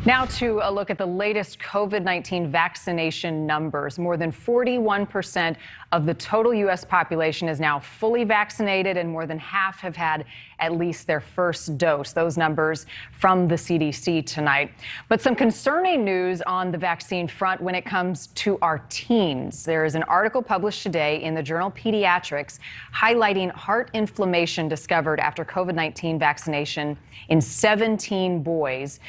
Now to a look at the latest COVID-19 vaccination numbers. More than 41% of the total U.S. population is now fully vaccinated, and more than half have had at least their first dose. Those numbers from the CDC tonight. But some concerning news on the vaccine front when it comes to our teens. There is an article published today in the journal Pediatrics highlighting heart inflammation discovered after COVID-19 vaccination in 17 boys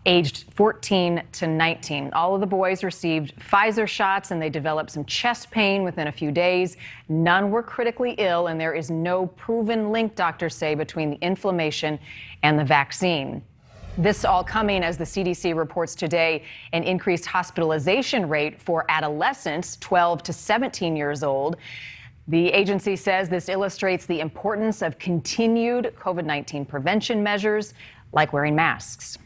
aged 14 to 19. All of the boys received Pfizer shots and they developed some chest pain within a few days. None were critically ill, and there is no proven link, doctors say, between the inflammation and the vaccine. This all coming as the CDC reports today an increased hospitalization rate for adolescents 12 to 17 years old. The agency says this illustrates the importance of continued COVID-19 prevention measures like wearing masks.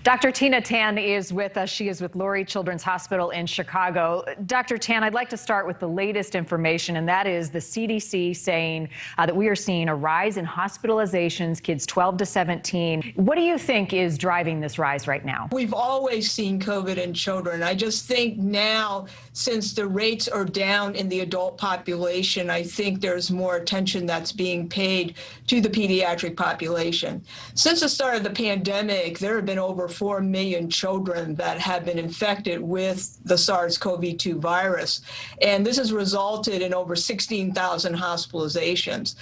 Dr. Tina Tan is with us. She is with Lurie Children's Hospital in Chicago. Dr. Tan, I'd like to start with the latest information, and that is the CDC saying that we are seeing a rise in hospitalizations, kids 12 to 17. What do you think is driving this rise right now? We've always seen COVID in children. I just think now, since the rates are down in the adult population, I think there's more attention that's being paid to the pediatric population. Since the start of the pandemic, there have been over 4 million children that have been infected with the SARS-CoV-2 virus. And this has resulted in over 16,000 hospitalizations.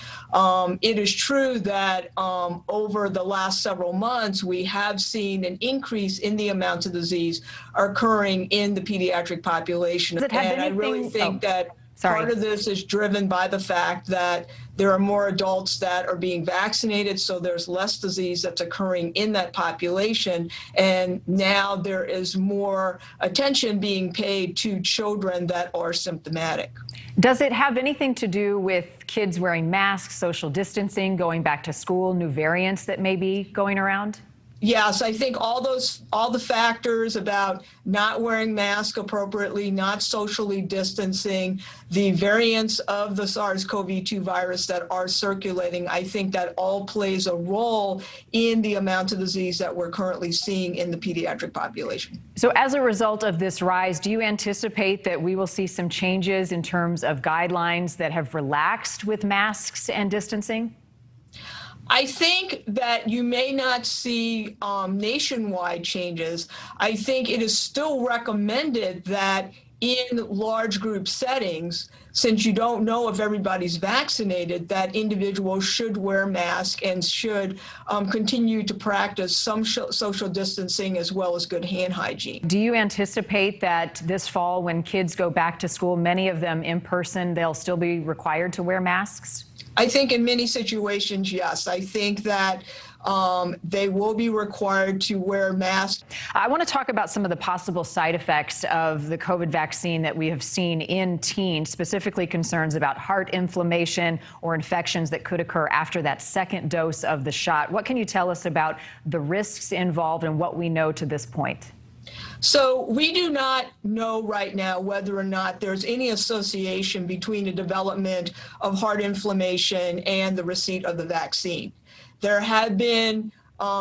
It is true that over the last several months, we have seen an increase in the amount of disease occurring in the pediatric population. And I really think that part of this is driven by the fact that there are more adults that are being vaccinated, so there's less disease that's occurring in that population. And now there is more attention being paid to children that are symptomatic. Does it have anything to do with kids wearing masks, social distancing, going back to school, new variants that may be going around? Yes, I think all the factors about not wearing masks appropriately, not socially distancing, the variants of the SARS-CoV-2 virus that are circulating, I think that all plays a role in the amount of disease that we're currently seeing in the pediatric population. So as a result of this rise, do you anticipate that we will see some changes in terms of guidelines that have relaxed with masks and distancing? I think that you may not see nationwide changes. I think it is still recommended that in large group settings, since you don't know if everybody's vaccinated, that individuals should wear masks and should continue to practice some social distancing as well as good hand hygiene. Do you anticipate that this fall, when kids go back to school, many of them in person, they'll still be required to wear masks? I think in many situations, yes. I think that they will be required to wear masks. I want to talk about some of the possible side effects of the COVID vaccine that we have seen in teens, specifically concerns about heart inflammation or infections that could occur after that second dose of the shot. What can you tell us about the risks involved and what we know to this point? So we do not know right now whether or not there's any association between the development of heart inflammation and the receipt of the vaccine. There have been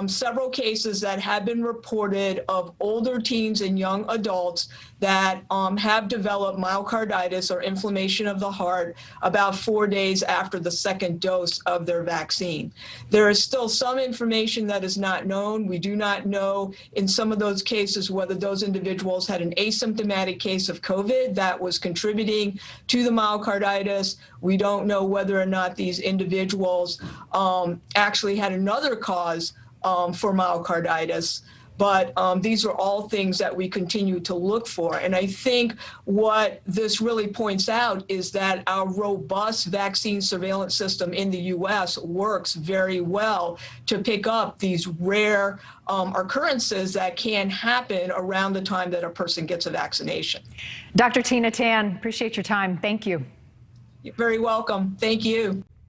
several cases that have been reported of older teens and young adults that have developed myocarditis or inflammation of the heart about 4 days after the second dose of their vaccine. There is still some information that is not known. We do not know in some of those cases whether those individuals had an asymptomatic case of COVID that was contributing to the myocarditis. We don't know whether or not these individuals actually had another cause for myocarditis. But these are all things that we continue to look for. And I think what this really points out is that our robust vaccine surveillance system in the U.S. works very well to pick up these rare occurrences that can happen around the time that a person gets a vaccination. Dr. Tina Tan, appreciate your time. Thank you. You're very welcome. Thank you.